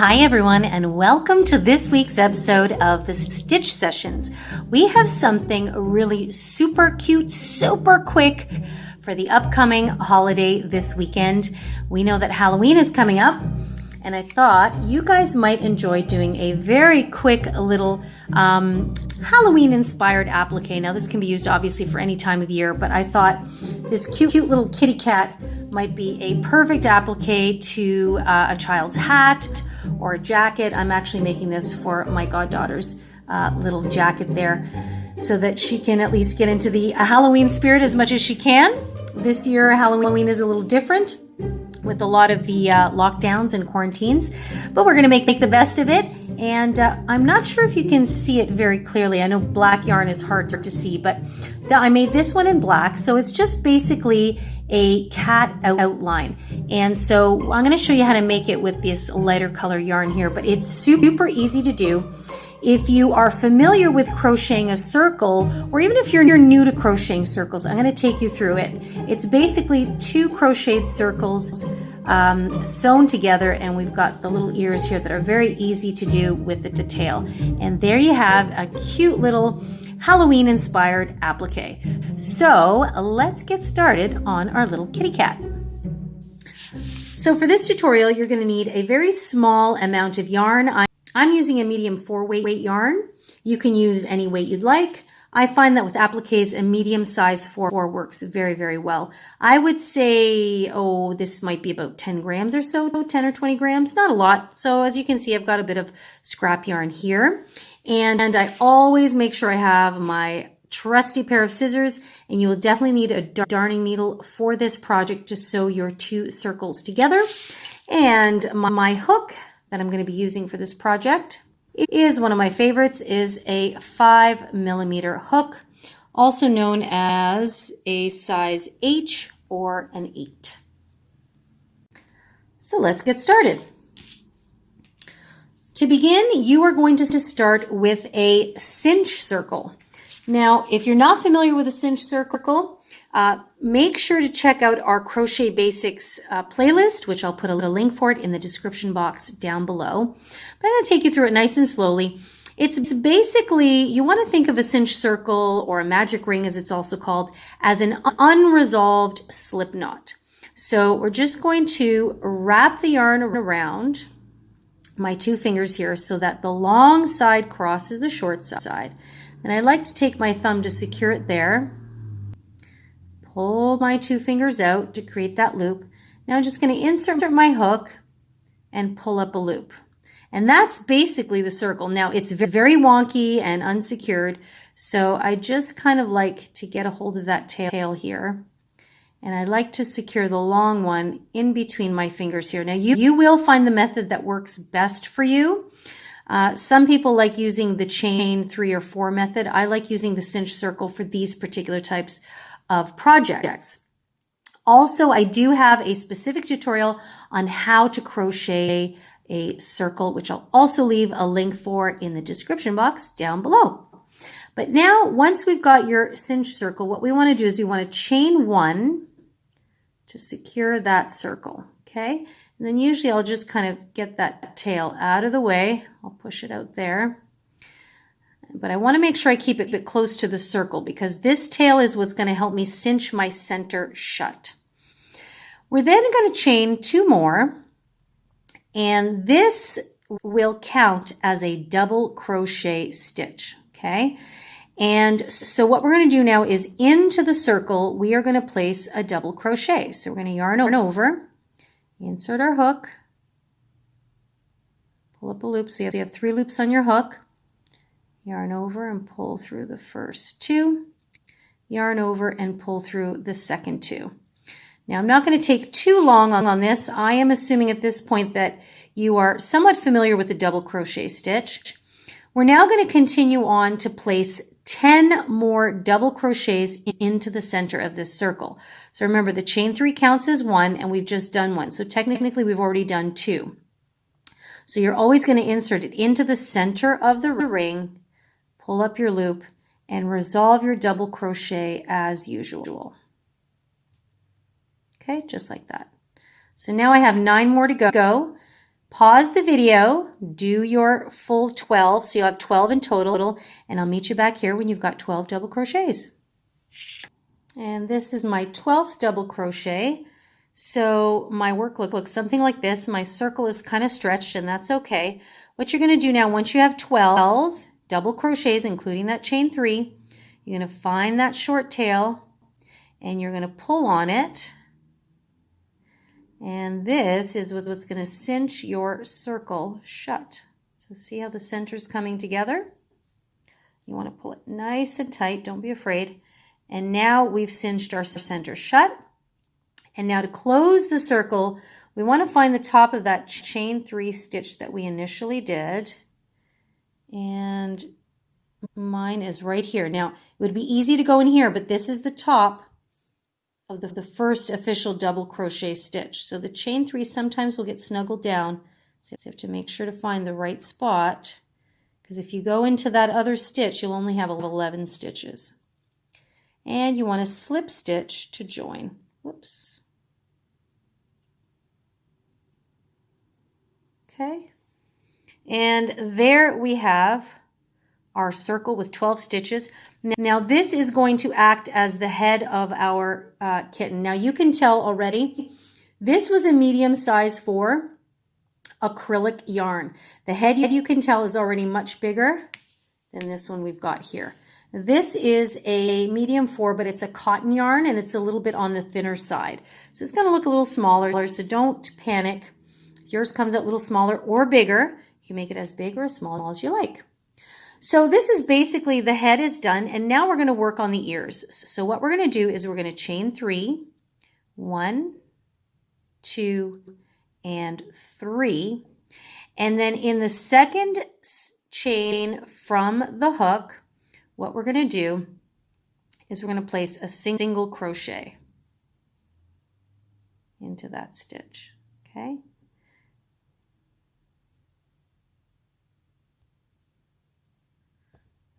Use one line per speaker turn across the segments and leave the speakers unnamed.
Hi everyone, and welcome to this week's episode of the Stitch Sessions. We have something really super cute, super quick for the upcoming holiday this weekend. We know that Halloween is coming up, and I thought you guys might enjoy doing a very quick little Halloween-inspired applique. Now this can be used obviously for any time of year, but I thought this cute little kitty cat might be a perfect applique to a child's hat or a jacket. I'm actually making this for my goddaughter's little jacket there so that she can at least get into the Halloween spirit as much as she can. This year Halloween is a little different with a lot of the lockdowns and quarantines, but we're going to make the best of it. And I'm not sure if you can see it very clearly. I know black yarn is hard to see, but I made this one in black. So it's just basically a cat outline. And so I'm going to show you how to make it with this lighter color yarn here, but it's super easy to do. If you are familiar with crocheting a circle, or even if you're new to crocheting circles, I'm going to take you through it. It's basically two crocheted circles sewn together, and we've got the little ears here that are very easy to do with the tail. And there you have a cute little Halloween inspired applique. So let's get started on our little kitty cat. So for this tutorial, you're going to need a very small amount of yarn. I'm using a medium 4-weight yarn. You can use any weight you'd like. I find that with appliques, a medium size 4 works very well. I would say, this might be about 10 grams or so, 10 or 20 grams, not a lot. So as you can see, I've got a bit of scrap yarn here. And I always make sure I have my trusty pair of scissors, and you will definitely need a darning needle for this project to sew your two circles together. And my hook that I'm going to be using for this project, it is one of my favorites, is a 5mm hook, also known as a size H or an 8. So let's get started. To begin, you are going to start with a cinch circle. Now, if you're not familiar with a cinch circle, make sure to check out our Crochet Basics playlist, which I'll put a link for it in the description box down below. But I'm going to take you through it nice and slowly. It's basically, you want to think of a cinch circle, or a magic ring as it's also called, as an unresolved slip knot. So we're just going to wrap the yarn around my two fingers here so that the long side crosses the short side. And I like to take my thumb to secure it there. Pull my two fingers out to create that loop. Now I'm just going to insert my hook and pull up a loop. And that's basically the circle. Now it's very wonky and unsecured, so I just kind of like to get a hold of that tail here. And I like to secure the long one in between my fingers here. Now you will find the method that works best for you. Some people like using the chain 3 or 4 method. I like using the cinch circle for these particular types of projects. Also, I do have a specific tutorial on how to crochet a circle, which I'll also leave a link for in the description box down below. But now, once we've got your cinch circle, what we want to do is we want to chain 1 to secure that circle, okay? And then usually I'll just kind of get that tail out of the way. I'll push it out there. But I want to make sure I keep it a bit close to the circle, because this tail is what's going to help me cinch my center shut. We're then going to chain 2 more, and this will count as a double crochet stitch, okay? And so what we're going to do now is into the circle, we are going to place a double crochet. So we're going to yarn over, insert our hook, pull up a loop. So you have 3 loops on your hook. Yarn over and pull through the first 2. Yarn over and pull through the second 2. Now I'm not going to take too long on this. I am assuming at this point that you are somewhat familiar with the double crochet stitch. We're now going to continue on to place 10 more double crochets into the center of this circle. So remember, the chain 3 counts as 1, and we've just done 1. So technically we've already done 2. So you're always going to insert it into the center of the ring, pull up your loop, and resolve your double crochet as usual. Okay, just like that. So now I have 9 more to go. pause the video, do your full 12, so you'll have 12 in total, and I'll meet you back here when you've got 12 double crochets. And this is my 12th double crochet. So my work looks something like this. My circle is kind of stretched, and that's okay. What you're going to do now, once you have 12 double crochets, including that chain 3, you're going to find that short tail, and you're going to pull on it. And this is what's going to cinch your circle shut. So see how the center's coming together? You want to pull it nice and tight. Don't be afraid. And now we've cinched our center shut. And now to close the circle, we want to find the top of that chain 3 stitch that we initially did. And mine is right here. Now, it would be easy to go in here, but this is the top of the first official double crochet stitch. So the chain 3 sometimes will get snuggled down. So you have to make sure to find the right spot, because if you go into that other stitch, you'll only have 11 stitches. And you want to slip stitch to join. Whoops. Okay. And there we have our circle with 12 stitches. Now this is going to act as the head of our kitten. Now you can tell already, this was a medium size for acrylic yarn. The head, you can tell, is already much bigger than this one we've got here. This is a medium 4, but it's a cotton yarn and it's a little bit on the thinner side. So it's going to look a little smaller, so don't panic. If yours comes out a little smaller or bigger, you can make it as big or as small as you like. So this is basically, the head is done, and now we're going to work on the ears. So what we're going to do is we're going to chain 3, 1, 2, and 3. And then in the second chain from the hook, what we're going to do is we're going to place a single crochet into that stitch, okay?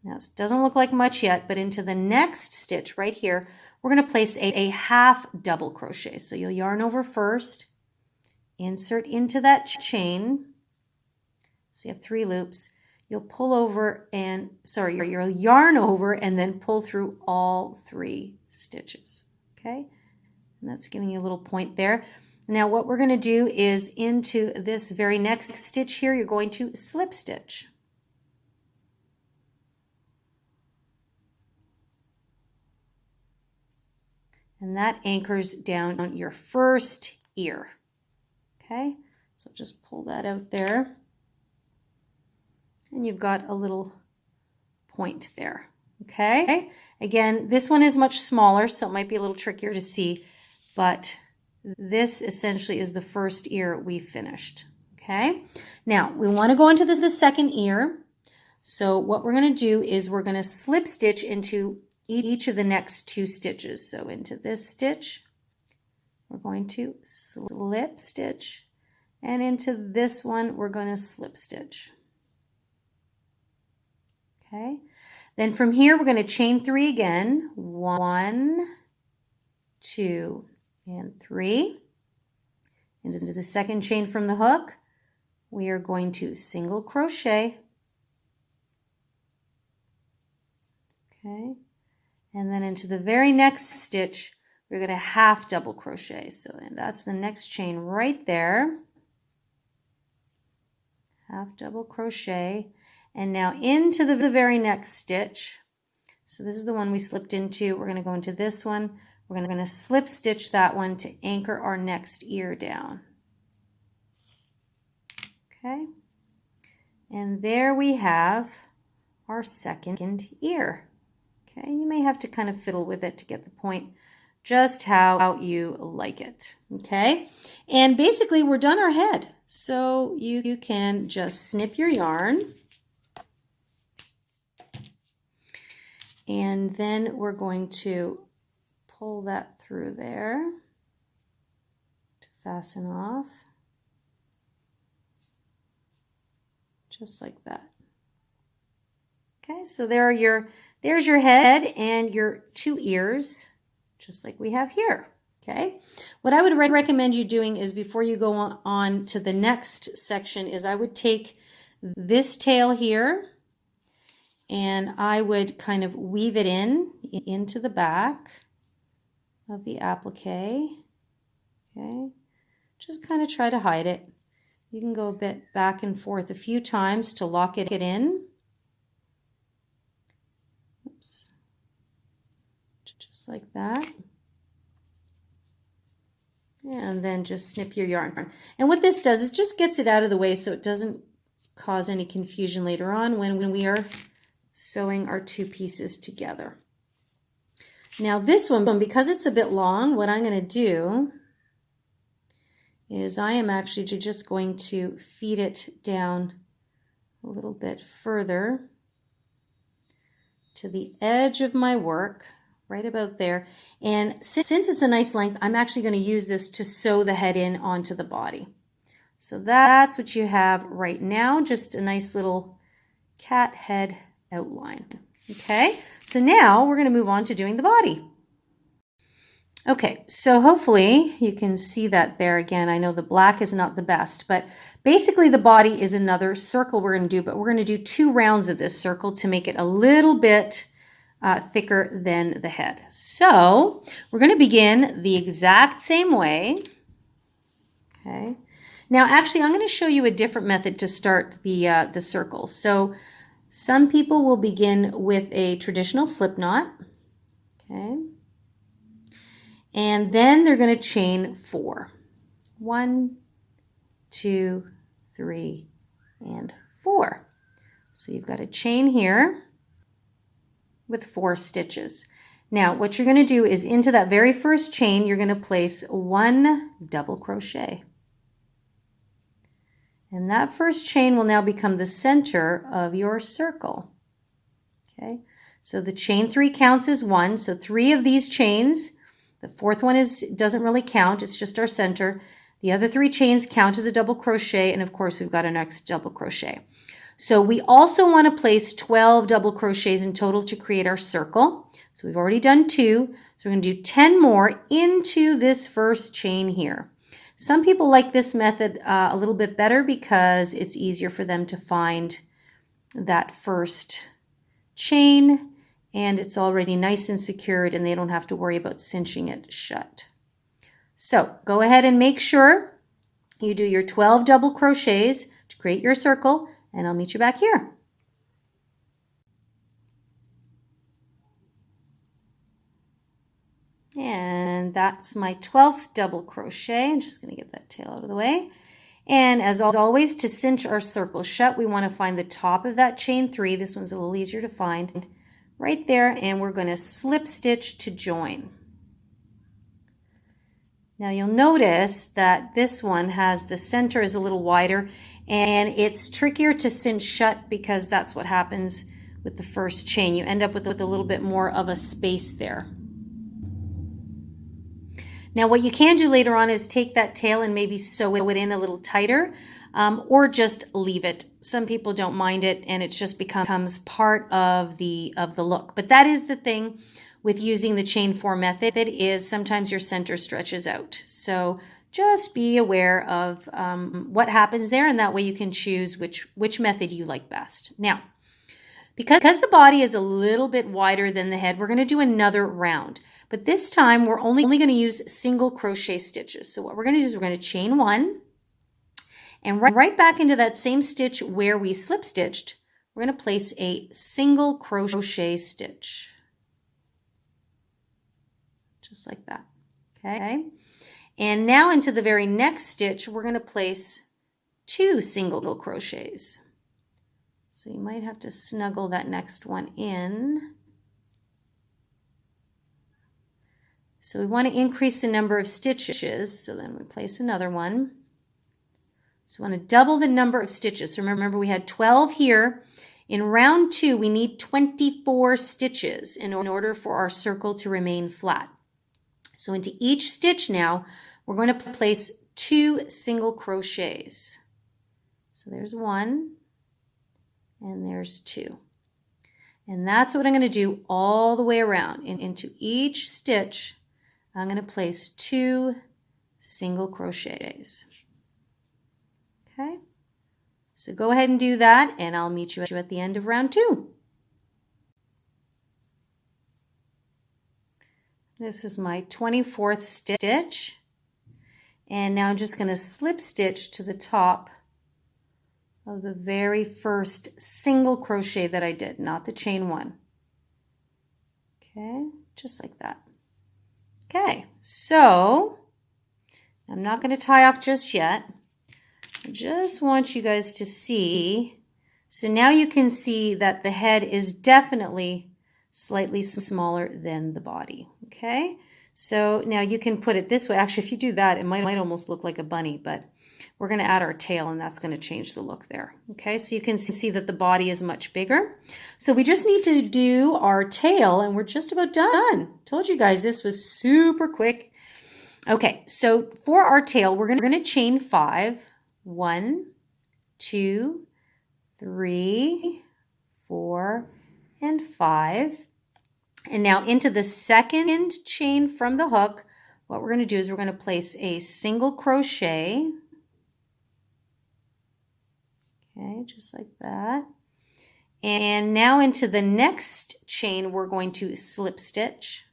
Now it doesn't look like much yet, but into the next stitch right here, we're going to place a half double crochet. So you'll yarn over first, insert into that chain. So you have 3 loops. You'll pull over and, you'll yarn over and then pull through all 3 stitches, okay? And that's giving you a little point there. Now what we're going to do is into this very next stitch here, you're going to slip stitch. And that anchors down your first ear, okay? So just pull that out there. And you've got a little point there, okay? Again, this one is much smaller, so it might be a little trickier to see, but this essentially is the first ear we finished, okay? Now, we want to go into the second ear. So what we're going to do is we're going to slip stitch into each of the next 2 stitches. So into this stitch, we're going to slip stitch, and into this one, we're going to slip stitch. Okay, then from here, we're going to chain 3 again. 1, 2, and 3. Into the second chain from the hook, we are going to single crochet. Okay, and then into the very next stitch, we're going to half double crochet. So that's the next chain right there. Half double crochet. And now into the very next stitch. So this is the one we slipped into. We're going to go into this one. We're going to slip stitch that one to anchor our next ear down. Okay. And there we have our second ear. Okay, you may have to kind of fiddle with it to get the point just how you like it. Okay, and basically we're done our head. So you can just snip your yarn. And then we're going to pull that through there to fasten off. Just like that. Okay, so there's your head and your 2 ears, just like we have here. Okay, what I would recommend you doing is before you go on to the next section is I would take this tail here and I would kind of weave it into the back of the applique. Okay, just kind of try to hide it. You can go a bit back and forth a few times to lock it in. Oops. Just like that. And then just snip your yarn. And what this does is just gets it out of the way so it doesn't cause any confusion later on when we are sewing our two pieces together. Now this one, because it's a bit long, what I'm going to do is I am actually just going to feed it down a little bit further to the edge of my work, right about there. And since it's a nice length, I'm actually going to use this to sew the head in onto the body. So that's what you have right now, just a nice little cat head outline. Okay, so now we're going to move on to doing the body. Okay, so hopefully you can see that there again. I know the black is not the best, but basically the body is another circle we're going to do, but we're going to do 2 rounds of this circle to make it a little bit thicker than the head. So we're going to begin the exact same way. Okay. Now actually I'm going to show you a different method to start the circle. So some people will begin with a traditional slip knot. Okay. And then they're going to chain 4. 1, 2, 3, and 4. So you've got a chain here with 4 stitches. Now what you're going to do is into that very first chain you're going to place 1 double crochet. And that first chain will now become the center of your circle. Okay, so the chain 3 counts as 1. So 3 of these chains, the 4th one doesn't really count, it's just our center. The other 3 chains count as a double crochet, and of course we've got our next double crochet. So we also want to place 12 double crochets in total to create our circle. So we've already done 2, so we're going to do 10 more into this first chain here. Some people like this method a little bit better because it's easier for them to find that first chain and it's already nice and secured and they don't have to worry about cinching it shut. So go ahead and make sure you do your 12 double crochets to create your circle and I'll meet you back here. And that's my 12th double crochet. I'm just going to get that tail out of the way. And as always, to cinch our circle shut, we want to find the top of that chain 3. This one's a little easier to find. Right there, and we're going to slip stitch to join. Now you'll notice that this one has the center is a little wider and it's trickier to cinch shut because that's what happens with the first chain. You end up with a little bit more of a space there. Now what you can do later on is take that tail and maybe sew it in a little tighter or just leave it. Some people don't mind it and it just becomes part of the look. But that is the thing with using the chain 4 method. It is sometimes your center stretches out. So just be aware of what happens there and that way you can choose which method you like best. Now, because the body is a little bit wider than the head, we're going to do another round. But this time we're only going to use single crochet stitches. So what we're going to do is we're going to chain 1 and right back into that same stitch where we slip stitched, we're going to place a single crochet stitch. Just like that. Okay. And now into the very next stitch, we're going to place 2 single crochets. So you might have to snuggle that next one in. So we want to increase the number of stitches. So then we place another one. So we want to double the number of stitches. So remember we had 12 here. In round 2, we need 24 stitches in order for our circle to remain flat. So into each stitch now, we're going to place 2 single crochets. So there's 1 and there's 2. And that's what I'm going to do all the way around. Into each stitch, I'm going to place 2 single crochets. Okay, so go ahead and do that, and I'll meet you at the end of round 2. This is my 24th stitch, and now I'm just going to slip stitch to the top of the very first single crochet that I did, not the chain 1. Okay, just like that. Okay, so I'm not going to tie off just yet. I just want you guys to see. So now you can see that the head is definitely slightly smaller than the body. Okay, so now you can put it this way. Actually, if you do that, it might almost look like a bunny, but we're going to add our tail, and that's going to change the look there. Okay, so you can see that the body is much bigger. So we just need to do our tail, and we're just about done. Told you guys this was super quick. Okay, so for our tail, we're going to chain 5. 1, 2, 3, 4, and 5. And now into the second chain from the hook, what we're going to do is we're going to place a single crochet. Okay, just like that. And now into the next chain, we're going to slip stitch.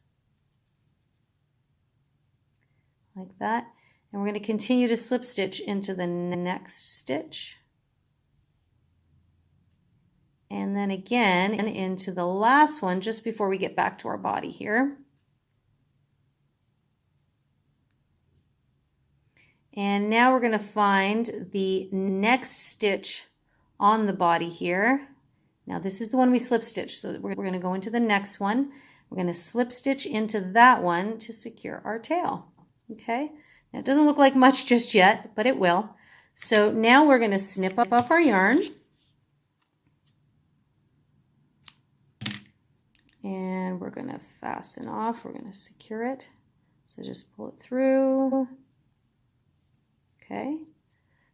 Like that. And we're going to continue to slip stitch into the next stitch. And then again into the last one just before we get back to our body here. And now we're going to find the next stitch on the body here. Now this is the one we slip stitched, so we're going to go into the next one. We're going to slip stitch into that one to secure our tail. Okay. Now, it doesn't look like much just yet, but it will. So now we're going to snip up off our yarn. And we're going to fasten off. We're going to secure it. So just pull it through. Okay.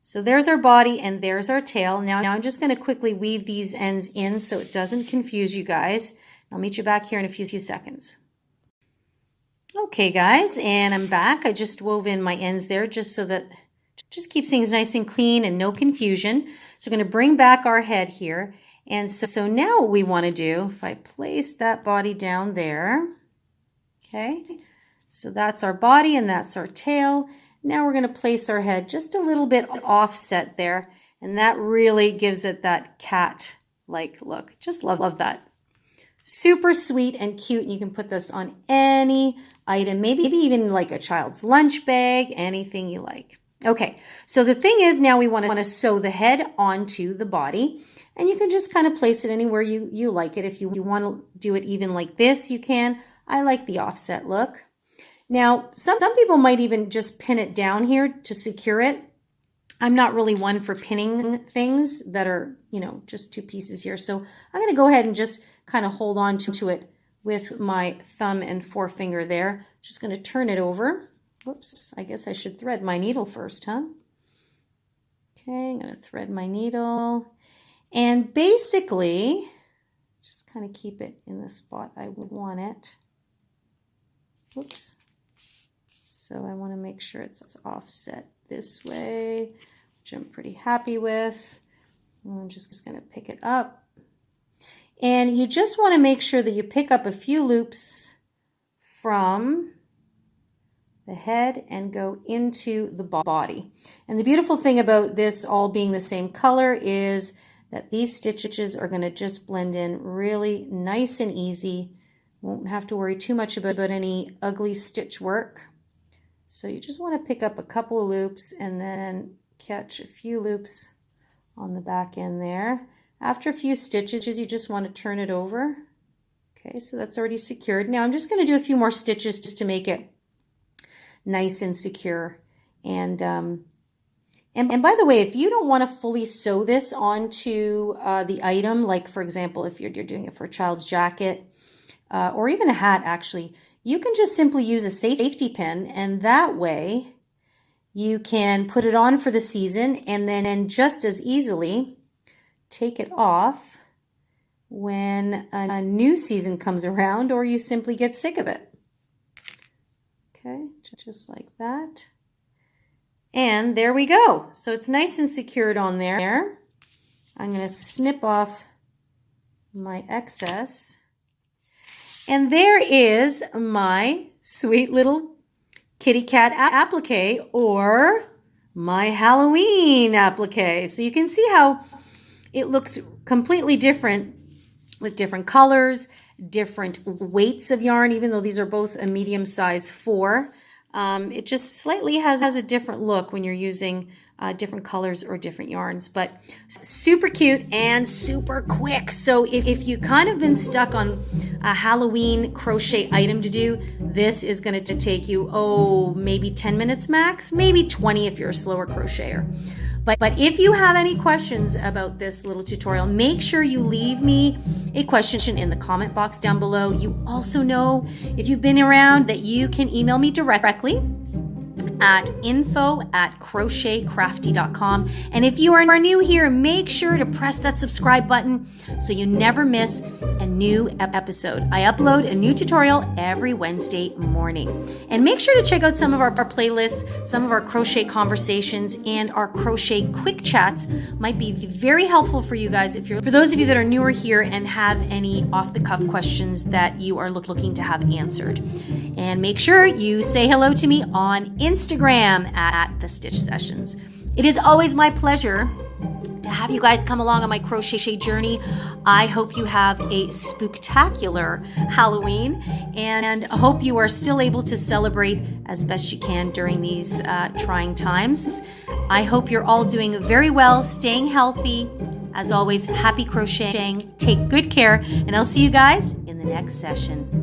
So there's our body and there's our tail. Now I'm just going to quickly weave these ends in so it doesn't confuse you guys. I'll meet you back here in a few seconds. Okay guys, and I'm back. I just wove in my ends there just so that just keeps things nice and clean and no confusion. So we're going to bring back our head here. And so now what we want to do, if I place that body down there, okay, so that's our body and that's our tail. Now we're going to place our head just a little bit offset there, and that really gives it that cat-like look. Just love that. Super sweet and cute, and you can put this on any item, maybe even like a child's lunch bag, anything you like. Okay, so the thing is now we want to sew the head onto the body, and you can just kind of place it anywhere you like it. If you want to do it even like this, you can. I like the offset look. Now, some people might even just pin it down here to secure it. I'm not really one for pinning things that are, just 2 pieces here. So I'm going to go ahead and just kind of hold on to it with my thumb and forefinger there. Just going to turn it over. Whoops, I guess I should thread my needle first, huh? Okay, I'm going to thread my needle. And basically, just kind of keep it in the spot I would want it. Whoops. So I want to make sure it's offset this way, which I'm pretty happy with. And I'm just going to pick it up. And you just want to make sure that you pick up a few loops from the head and go into the body. And the beautiful thing about this all being the same color is that these stitches are going to just blend in really nice and easy. Won't have to worry too much about any ugly stitch work. So you just want to pick up a couple of loops and then catch a few loops on the back end there. After a few stitches, you just want to turn it over. Okay, so that's already secured. Now I'm just going to do a few more stitches just to make it nice and secure. And by the way, if you don't want to fully sew this onto the item, like for example, if you're doing it for a child's jacket or even a hat, actually, you can just simply use a safety pin, and that way you can put it on for the season and then just as easily take it off when a new season comes around or you simply get sick of it. just like that. And there we go. So it's nice and secured on there. I'm going to snip off my excess. And there is my sweet little kitty cat applique, or my Halloween applique. So you can see how it looks completely different with different colors, different weights of yarn, even though these are both a medium size 4. It just slightly has a different look when you're using different colors or different yarns, but super cute and super quick. So if you kind of been stuck on a Halloween crochet item to do, this is going to take you, maybe 10 minutes max, maybe 20 if you're a slower crocheter. But if you have any questions about this little tutorial, make sure you leave me a question in the comment box down below. You also know, if you've been around, that you can email me directly at info@crochetcrafty.com. And if you are new here, make sure to press that subscribe button so you never miss a new episode. I upload a new tutorial every Wednesday morning. And make sure to check out some of our playlists, some of our crochet conversations, and our crochet quick chats might be very helpful for you guys for those of you that are newer here and have any off-the-cuff questions that you are looking to have answered. And make sure you say hello to me on Instagram at The Stitch Sessions. It is always my pleasure to have you guys come along on my crochet journey. I hope you have a spooktacular Halloween, and I hope you are still able to celebrate as best you can during these trying times. I hope you're all doing very well, staying healthy. As always, happy crocheting, take good care, and I'll see you guys in the next session.